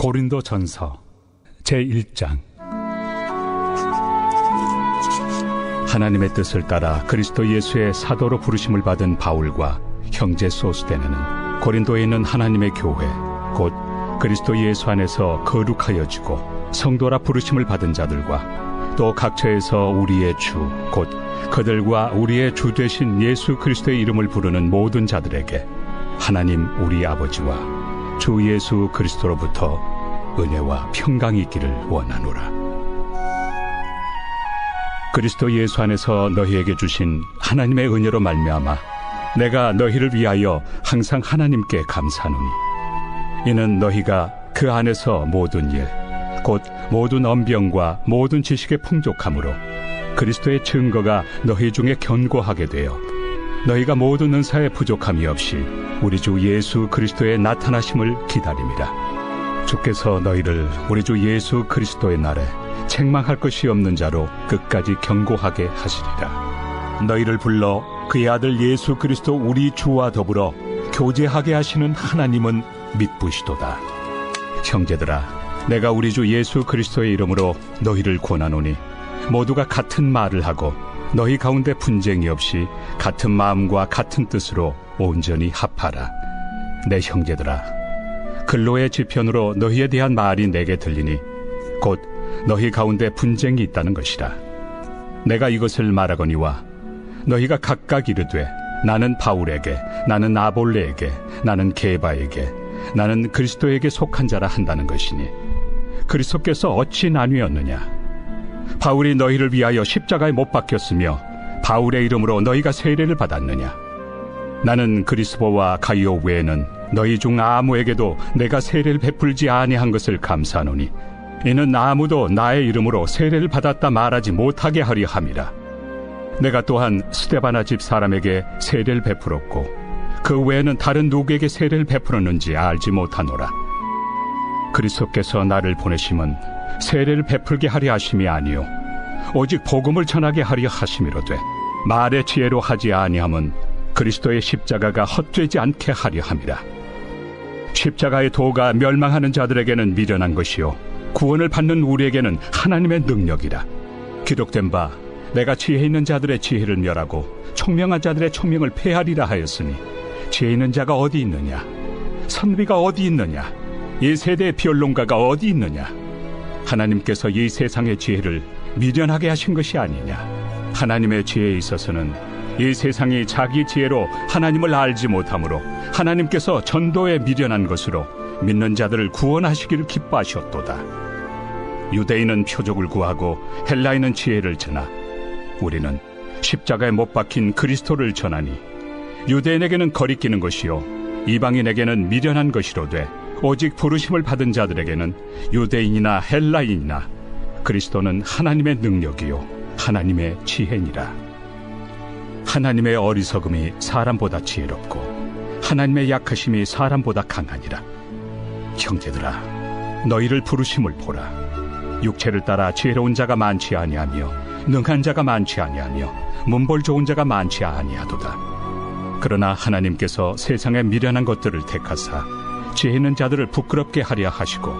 고린도전서 제1장. 하나님의 뜻을 따라 그리스도 예수의 사도로 부르심을 받은 바울과 형제 소스데네는 고린도에 있는 하나님의 교회 곧 그리스도 예수 안에서 거룩하여지고 성도라 부르심을 받은 자들과 또 각처에서 우리의 주 곧 그들과 우리의 주 되신 예수 그리스도의 이름을 부르는 모든 자들에게 하나님 우리 아버지와 주 예수 그리스도로부터 은혜와 평강이 있기를 원하노라. 그리스도 예수 안에서 너희에게 주신 하나님의 은혜로 말미암아 내가 너희를 위하여 항상 하나님께 감사하노니 이는 너희가 그 안에서 모든 일 곧 모든 언병과 모든 지식의 풍족함으로 그리스도의 증거가 너희 중에 견고하게 되어 너희가 모든 은사에 부족함이 없이 우리 주 예수 그리스도의 나타나심을 기다림이라. 주께서 너희를 우리 주 예수 그리스도의 날에 책망할 것이 없는 자로 끝까지 견고하게 하시리라. 너희를 불러 그의 아들 예수 그리스도 우리 주와 더불어 교제하게 하시는 하나님은 믿부시도다. 형제들아, 내가 우리 주 예수 그리스도의 이름으로 너희를 권하노니 모두가 같은 말을 하고 너희 가운데 분쟁이 없이 같은 마음과 같은 뜻으로 온전히 합하라. 내 형제들아, 근로의 지편으로 너희에 대한 말이 내게 들리니 곧 너희 가운데 분쟁이 있다는 것이라. 내가 이것을 말하거니와 너희가 각각 이르되 나는 바울에게, 나는 아볼레에게, 나는 게바에게, 나는 그리스도에게 속한 자라 한다는 것이니 그리스도께서 어찌 나뉘었느냐? 바울이 너희를 위하여 십자가에 못 박혔으며 바울의 이름으로 너희가 세례를 받았느냐? 나는 그리스도와 가이오 외에는 너희 중 아무에게도 내가 세례를 베풀지 아니한 것을 감사하노니 이는 아무도 나의 이름으로 세례를 받았다 말하지 못하게 하려 함이라. 내가 또한 스데바나 집 사람에게 세례를 베풀었고 그 외에는 다른 누구에게 세례를 베풀었는지 알지 못하노라. 그리스도께서 나를 보내심은 세례를 베풀게 하려 하심이 아니요 오직 복음을 전하게 하려 하심이로되 말의 지혜로 하지 아니함은 그리스도의 십자가가 헛되지 않게 하려 함이라. 십자가의 도가 멸망하는 자들에게는 미련한 것이요 구원을 받는 우리에게는 하나님의 능력이라. 기록된 바 내가 지혜 있는 자들의 지혜를 멸하고 총명한 자들의 총명을 폐하리라 하였으니 지혜 있는 자가 어디 있느냐? 선비가 어디 있느냐? 이 세대의 변론가가 어디 있느냐? 하나님께서 이 세상의 지혜를 미련하게 하신 것이 아니냐? 하나님의 지혜에 있어서는 이 세상이 자기 지혜로 하나님을 알지 못하므로 하나님께서 전도에 미련한 것으로 믿는 자들을 구원하시기를 기뻐하셨도다. 유대인은 표적을 구하고 헬라인은 지혜를 전하 우리는 십자가에 못 박힌 그리스도를 전하니 유대인에게는 거리끼는 것이요 이방인에게는 미련한 것이로되 오직 부르심을 받은 자들에게는 유대인이나 헬라인이나 그리스도는 하나님의 능력이요 하나님의 지혜니라. 하나님의 어리석음이 사람보다 지혜롭고 하나님의 약하심이 사람보다 강하니라. 형제들아, 너희를 부르심을 보라. 육체를 따라 지혜로운 자가 많지 아니하며 능한 자가 많지 아니하며 문벌 좋은 자가 많지 아니하도다. 그러나 하나님께서 세상의 미련한 것들을 택하사 지혜 있는 자들을 부끄럽게 하려 하시고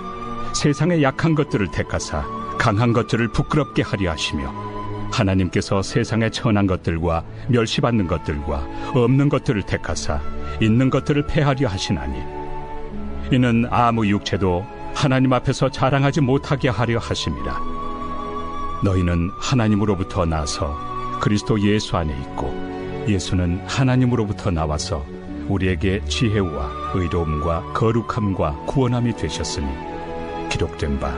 세상의 약한 것들을 택하사 강한 것들을 부끄럽게 하려 하시며 하나님께서 세상의 천한 것들과 멸시받는 것들과 없는 것들을 택하사 있는 것들을 폐하려 하시나니 이는 아무 육체도 하나님 앞에서 자랑하지 못하게 하려 하심이라. 너희는 하나님으로부터 나서 그리스도 예수 안에 있고 예수는 하나님으로부터 나와서 우리에게 지혜와 의로움과 거룩함과 구원함이 되셨으니 기록된 바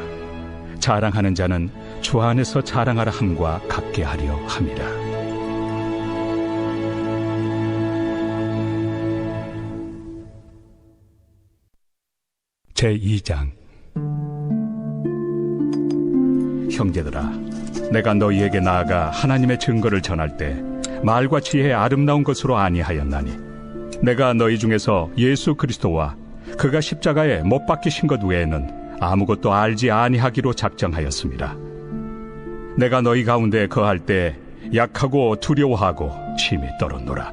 자랑하는 자는 주 안에서 자랑하라 함과 같게 하려 함이라. 제2장. 형제들아, 내가 너희에게 나아가 하나님의 증거를 전할 때 말과 지혜의 아름다운 것으로 아니하였나니 내가 너희 중에서 예수 그리스도와 그가 십자가에 못 박히신 것 외에는 아무것도 알지 아니하기로 작정하였습니다. 내가 너희 가운데 거할 때 약하고 두려워하고 심히 떨었노라.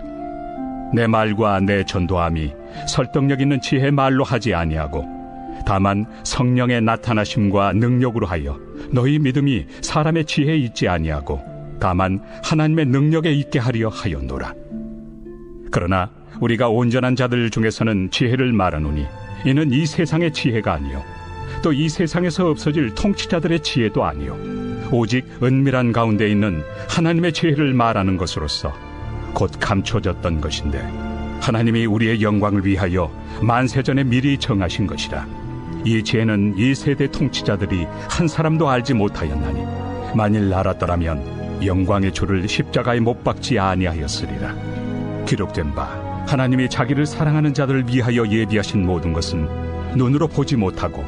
내 말과 내 전도함이 설득력 있는 지혜의 말로 하지 아니하고 다만 성령의 나타나심과 능력으로 하여 너희 믿음이 사람의 지혜에 있지 아니하고 다만 하나님의 능력에 있게 하려 하였노라. 그러나 우리가 온전한 자들 중에서는 지혜를 말하노니 이는 이 세상의 지혜가 아니요 또 이 세상에서 없어질 통치자들의 지혜도 아니요 오직 은밀한 가운데 있는 하나님의 지혜를 말하는 것으로서 곧 감춰졌던 것인데 하나님이 우리의 영광을 위하여 만세전에 미리 정하신 것이라. 이 지혜는 이 세대 통치자들이 한 사람도 알지 못하였나니 만일 알았더라면 영광의 주를 십자가에 못 박지 아니하였으리라. 기록된 바 하나님이 자기를 사랑하는 자들을 위하여 예비하신 모든 것은 눈으로 보지 못하고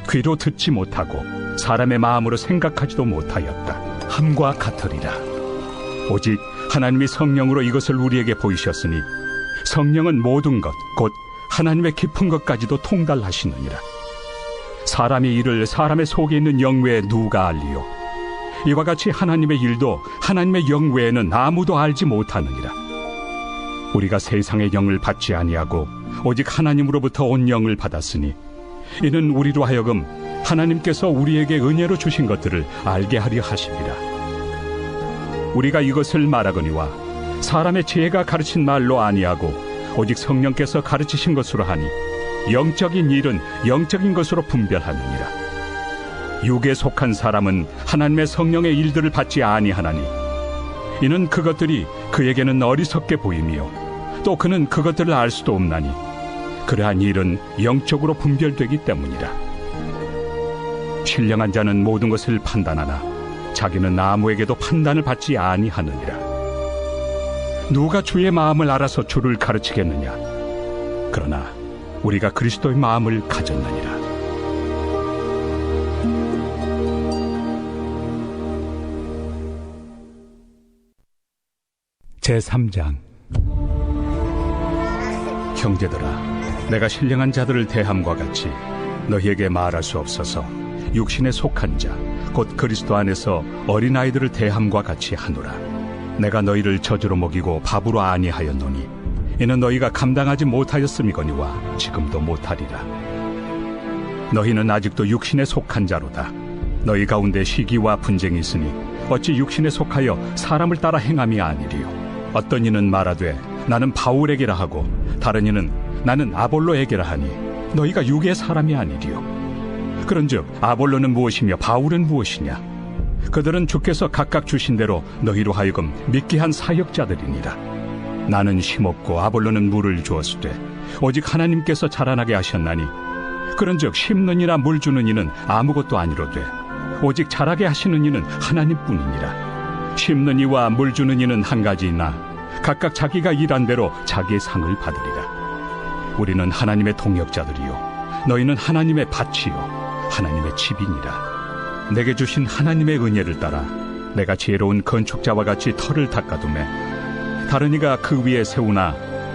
귀로 듣지 못하고 사람의 마음으로 생각하지도 못하였다 함과 같으리라. 오직 하나님이 성령으로 이것을 우리에게 보이셨으니 성령은 모든 것 곧 하나님의 깊은 것까지도 통달하시느니라. 사람의 일을 사람의 속에 있는 영 외에 누가 알리요? 이와 같이 하나님의 일도 하나님의 영 외에는 아무도 알지 못하느니라. 우리가 세상의 영을 받지 아니하고 오직 하나님으로부터 온 영을 받았으니 이는 우리로 하여금 하나님께서 우리에게 은혜로 주신 것들을 알게 하려 하심이라. 우리가 이것을 말하거니와 사람의 지혜가 가르친 말로 아니하고 오직 성령께서 가르치신 것으로 하니 영적인 일은 영적인 것으로 분별하느니라. 육에 속한 사람은 하나님의 성령의 일들을 받지 아니하나니 이는 그것들이 그에게는 어리석게 보이며 또 그는 그것들을 알 수도 없나니 그러한 일은 영적으로 분별되기 때문이라. 신령한 자는 모든 것을 판단하나 자기는 아무에게도 판단을 받지 아니하느니라. 누가 주의 마음을 알아서 주를 가르치겠느냐? 그러나 우리가 그리스도의 마음을 가졌느니라. 제3장. 형제들아, 내가 신령한 자들을 대함과 같이 너희에게 말할 수 없어서 육신에 속한 자 곧 그리스도 안에서 어린아이들을 대함과 같이 하노라. 내가 너희를 젖으로 먹이고 밥으로 아니하였노니 이는 너희가 감당하지 못하였음이거니와 지금도 못하리라. 너희는 아직도 육신에 속한 자로다. 너희 가운데 시기와 분쟁이 있으니 어찌 육신에 속하여 사람을 따라 행함이 아니리요. 어떤 이는 말하되 나는 바울에게라 하고 다른 이는 나는 아볼로에게라 하니 너희가 육의 사람이 아니리요. 그런즉 아볼로는 무엇이며 바울은 무엇이냐? 그들은 주께서 각각 주신 대로 너희로 하여금 믿게 한 사역자들이니라. 나는 심었고 아볼로는 물을 주었으되 오직 하나님께서 자라나게 하셨나니 그런즉 심는 이나 물 주는 이는 아무것도 아니로되 오직 자라게 하시는 이는 하나님뿐이니라. 심는 이와 물 주는 이는 한 가지이나 각각 자기가 일한 대로 자기의 상을 받으리라. 우리는 하나님의 동역자들이요 너희는 하나님의 밭이요 하나님의 집이니라. 내게 주신 하나님의 은혜를 따라 내가 지혜로운 건축자와 같이 터를 닦아두매 다른 이가 그 위에 세우나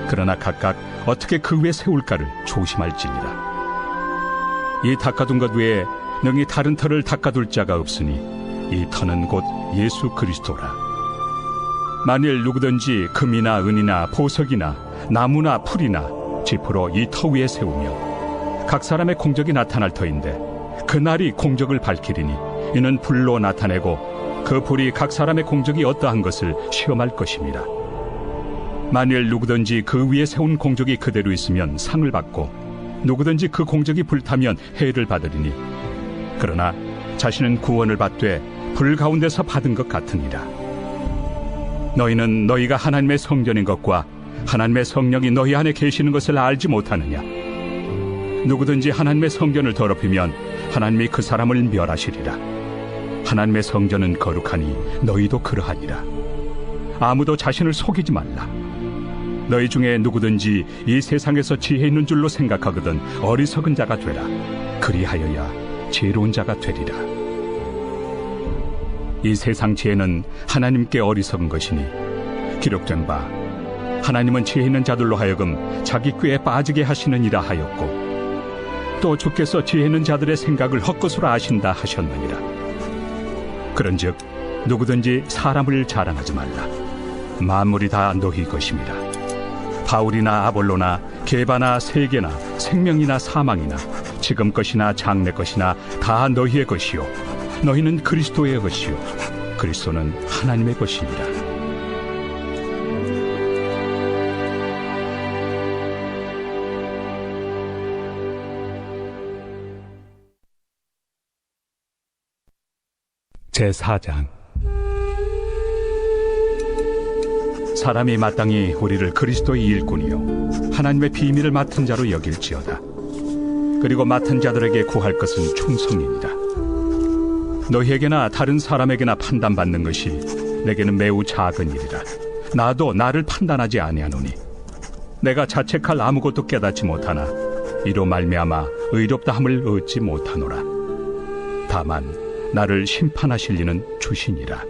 그러나 각각 어떻게 그 위에 세울까를 조심할지니라. 이 닦아둔 것 외에 능히 다른 터를 닦아둘 자가 없으니 이 터는 곧 예수 그리스도라. 만일 누구든지 금이나 은이나 보석이나 나무나 풀이나 지푸로 이 터 위에 세우며 각 사람의 공적이 나타날 터인데 그날이 공적을 밝히리니 이는 불로 나타내고 그 불이 각 사람의 공적이 어떠한 것을 시험할 것입니다. 만일 누구든지 그 위에 세운 공적이 그대로 있으면 상을 받고 누구든지 그 공적이 불타면 해를 받으리니 그러나 자신은 구원을 받되 불 가운데서 받은 것 같으니라. 너희는 너희가 하나님의 성전인 것과 하나님의 성령이 너희 안에 계시는 것을 알지 못하느냐? 누구든지 하나님의 성전을 더럽히면 하나님이 그 사람을 멸하시리라. 하나님의 성전은 거룩하니 너희도 그러하니라. 아무도 자신을 속이지 말라. 너희 중에 누구든지 이 세상에서 지혜 있는 줄로 생각하거든 어리석은 자가 되라. 그리하여야 지혜로운 자가 되리라. 이 세상 지혜는 하나님께 어리석은 것이니 기록된 바 하나님은 지혜 있는 자들로 하여금 자기 꾀에 빠지게 하시느니라 하였고 또 주께서 지혜 있는 자들의 생각을 헛것으로 아신다 하셨느니라. 그런즉 누구든지 사람을 자랑하지 말라. 만물이 다 너희 것임이라. 바울이나 아볼로나 게바나 세계나 생명이나 사망이나 지금 것이나 장래 것이나 다 너희의 것이요 너희는 그리스도의 것이요 그리스도는 하나님의 것이니라. 제4장. 사람이 마땅히 우리를 그리스도의 일꾼이요 하나님의 비밀을 맡은 자로 여길지어다. 그리고 맡은 자들에게 구할 것은 충성이니라. 너희에게나 다른 사람에게나 판단받는 것이 내게는 매우 작은 일이라. 나도 나를 판단하지 아니하노니 내가 자책할 아무것도 깨닫지 못하나 이로 말미암아 의롭다함을 얻지 못하노라. 다만 나를 심판하실 이는 주시니라.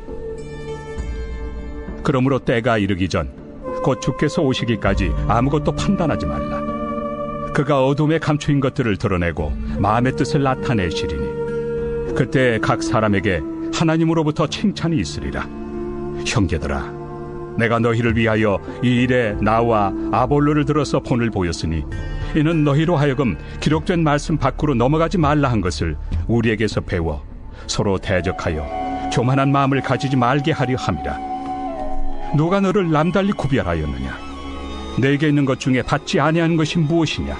그러므로 때가 이르기 전 곧 주께서 오시기까지 아무것도 판단하지 말라. 그가 어둠에 감추인 것들을 드러내고 마음의 뜻을 나타내시리니 그때 각 사람에게 하나님으로부터 칭찬이 있으리라. 형제들아, 내가 너희를 위하여 이 일에 나와 아볼로를 들어서 본을 보였으니 이는 너희로 하여금 기록된 말씀 밖으로 넘어가지 말라 한 것을 우리에게서 배워 서로 대적하여 교만한 마음을 가지지 말게 하려 함이라. 누가 너를 남달리 구별하였느냐? 내게 있는 것 중에 받지 아니한 것이 무엇이냐?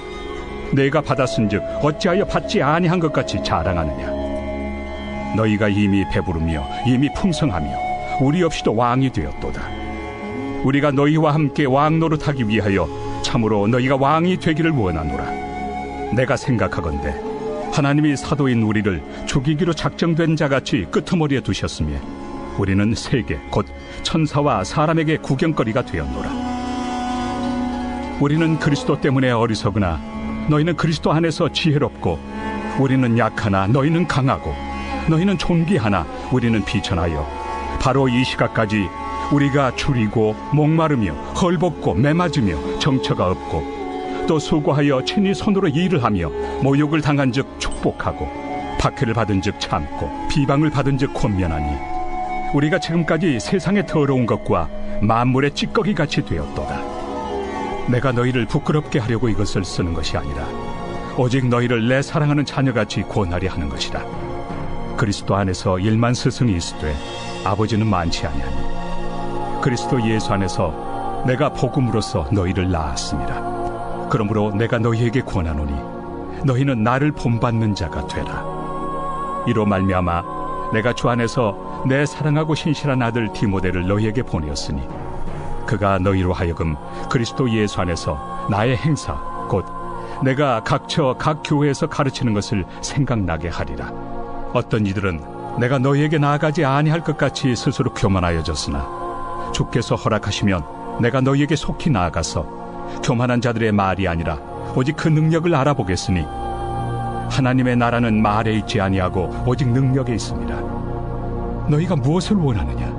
내가 받았은즉 어찌하여 받지 아니한 것 같이 자랑하느냐? 너희가 이미 배부르며 이미 풍성하며 우리 없이도 왕이 되었도다. 우리가 너희와 함께 왕 노릇하기 위하여 참으로 너희가 왕이 되기를 원하노라. 내가 생각하건대 하나님이 사도인 우리를 죽이기로 작정된 자같이 끄트머리에 두셨으며 우리는 세계 곧 천사와 사람에게 구경거리가 되었노라. 우리는 그리스도 때문에 어리석으나 너희는 그리스도 안에서 지혜롭고 우리는 약하나 너희는 강하고 너희는 존귀하나 우리는 비천하여 바로 이 시각까지 우리가 줄이고 목마르며 헐벗고 매맞으며 정처가 없고 또 수고하여 친히 손으로 일을 하며 모욕을 당한 즉 축복하고 박해를 받은 즉 참고 비방을 받은 즉 권면하니 우리가 지금까지 세상의 더러운 것과 만물의 찌꺼기같이 되었도다. 내가 너희를 부끄럽게 하려고 이것을 쓰는 것이 아니라 오직 너희를 내 사랑하는 자녀같이 권하려 하는 것이라. 그리스도 안에서 일만 스승이 있으되 아버지는 많지 아니하니 그리스도 예수 안에서 내가 복음으로써 너희를 낳았습니다. 그러므로 내가 너희에게 권하노니 너희는 나를 본받는 자가 되라. 이로 말미암아 내가 주 안에서 내 사랑하고 신실한 아들 디모데를 너희에게 보내었으니 그가 너희로 하여금 그리스도 예수 안에서 나의 행사 곧 내가 각처 각 교회에서 가르치는 것을 생각나게 하리라. 어떤 이들은 내가 너희에게 나아가지 아니할 것 같이 스스로 교만하여졌으나 주께서 허락하시면 내가 너희에게 속히 나아가서 교만한 자들의 말이 아니라 오직 그 능력을 알아보겠으니 하나님의 나라는 말에 있지 아니하고 오직 능력에 있습니다. 너희가 무엇을 원하느냐?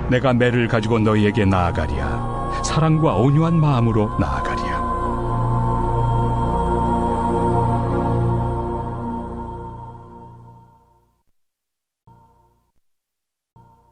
내가 매를 가지고 너희에게 나아가리야. 사랑과 온유한 마음으로 나아가리야.